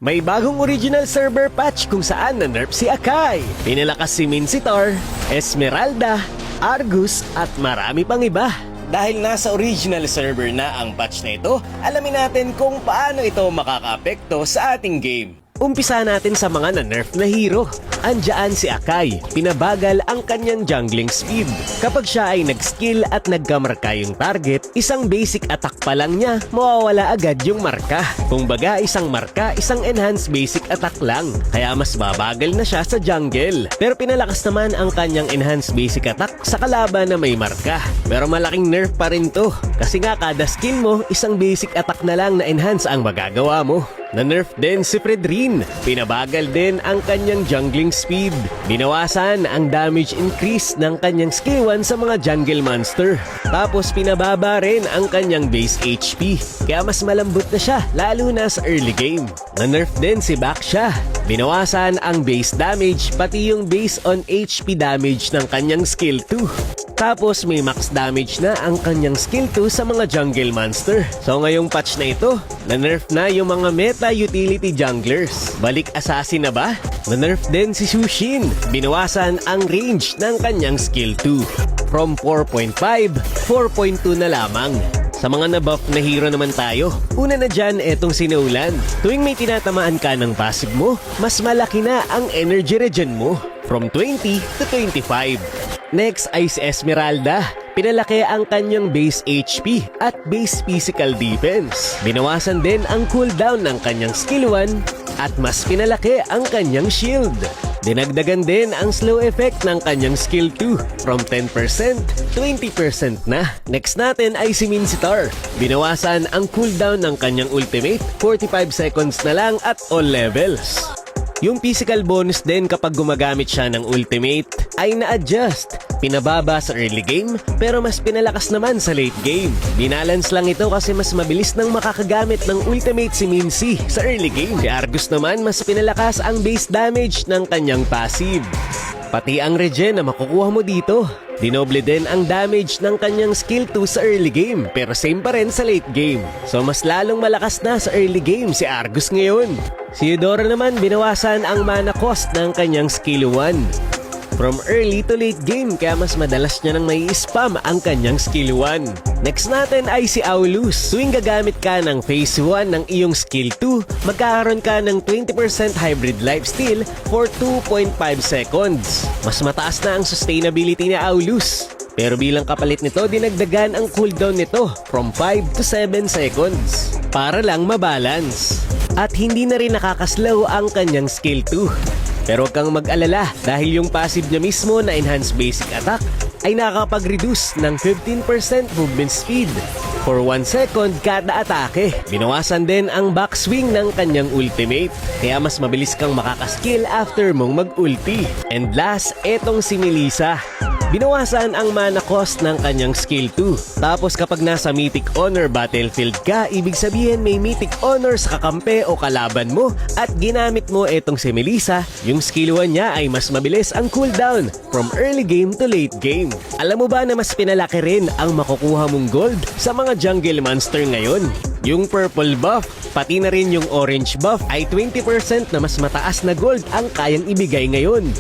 May bagong original server patch kung saan na-nerf si Akai. Pinalakas si Mincetar, Esmeralda, Argus at marami pang iba. Dahil nasa original server na ang patch na ito, alamin natin kung paano ito makakaapekto sa ating game. Umpisa natin sa mga na-nerf na hero. Andiyan si Akai, pinabagal ang kanyang jungling speed. Kapag siya ay nag-skill at nagkamarka yung target, isang basic attack pa lang niya, mawawala agad yung marka. Kung baga, isang marka, isang enhanced basic attack lang. Kaya mas babagal na siya sa jungle. Pero pinalakas naman ang kanyang enhanced basic attack sa kalaban na may marka. Pero malaking nerf pa rin to. Kasi nga kada skill mo, isang basic attack na lang na enhance ang magagawa mo. Na-nerf din si Fredrin. Pinabagal din ang kanyang jungling speed. Binawasan ang damage increase ng kanyang skill 1 sa mga jungle monster. Tapos pinababa rin ang kanyang base HP. Kaya mas malambot na siya, lalo na sa early game. Na-nerf din si Baksha. Binawasan ang base damage, pati yung base on HP damage ng kanyang skill 2. Tapos may max damage na ang kanyang skill 2 sa mga jungle monster. So ngayong patch na ito, na-nerf na yung mga meta utility junglers. Balik assassin na ba? Na-nerf din si Sushin. Binawasan ang range ng kanyang skill 2. From 4.5, 4.2 na lamang. Sa mga na-buff na hero naman tayo, una na dyan etong si Nolan. Tuwing may tinatamaan ka ng passive mo, mas malaki na ang energy regen mo. From 20 to 25. Next ay si Esmeralda. Pinalaki ang kanyang base HP at base physical defense. Binawasan din ang cooldown ng kanyang skill 1 at mas pinalaki ang kanyang shield. Dinagdagan din ang slow effect ng kanyang skill 2 from 10%, 20% na. Next natin ay si Mincetar. Binawasan ang cooldown ng kanyang ultimate, 45 seconds na lang at all levels. Yung physical bonus din kapag gumagamit siya ng ultimate ay na-adjust. Pinababa sa early game pero mas pinalakas naman sa late game. Binalance lang ito kasi mas mabilis nang makakagamit ng ultimate si Mincy sa early game. Si Argus naman mas pinalakas ang base damage ng kanyang passive. Pati ang regen na makukuha mo dito. Dinoble din ang damage ng kanyang skill 2 sa early game pero same pa rin sa late game. So mas lalong malakas na sa early game si Argus ngayon. Si Eudora naman binawasan ang mana cost ng kanyang skill 1. From early to late game kaya mas madalas niya nang may spam ang kanyang skill 1. Next natin ay si Aulus. Tuwing gagamit ka ng phase 1 ng iyong skill 2, magkakaroon ka ng 20% hybrid lifesteal for 2.5 seconds. Mas mataas na ang sustainability ni Aulus. Pero bilang kapalit nito, dinagdagan ang cooldown nito from 5 to 7 seconds para lang mabalance. At hindi na rin nakakaslow ang kanyang skill 2. Pero huwag kang mag-alala dahil yung passive niya mismo na enhanced basic attack ay nakakapag-reduce ng 15% movement speed for 1 second kada atake. Binawasan din ang backswing ng kanyang ultimate kaya mas mabilis kang makakaskill after mong mag-ulti. And last, etong si Melissa. Binawasan ang mana cost ng kanyang skill 2. Tapos kapag nasa Mythic Honor battlefield ka, ibig sabihin may Mythic Honor sa kakampi o kalaban mo at ginamit mo etong si Melissa, yung skill 1 niya ay mas mabilis ang cooldown from early game to late game. Alam mo ba na mas pinalaki rin ang makukuha mong gold sa mga jungle monster ngayon? Yung purple buff, pati na rin yung orange buff ay 20% na mas mataas na gold ang kayang ibigay ngayon.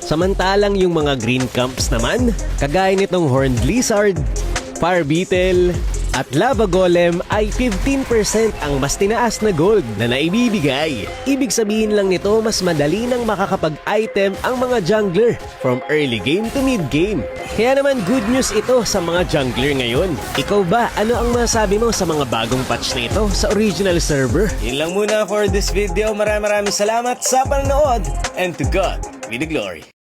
Samantalang yung mga green camps naman, kagaya nitong Horned Lizard, Fire Beetle, at Lava Golem ay 15% ang mas tinaas na gold na naibibigay. Ibig sabihin lang nito mas madali nang makakapag-item ang mga jungler from early game to mid game. Kaya naman good news ito sa mga jungler ngayon. Ikaw ba, ano ang masabi mo sa mga bagong patch na ito sa original server? Yun lang muna for this video. Maraming salamat sa panonood and to God be the glory.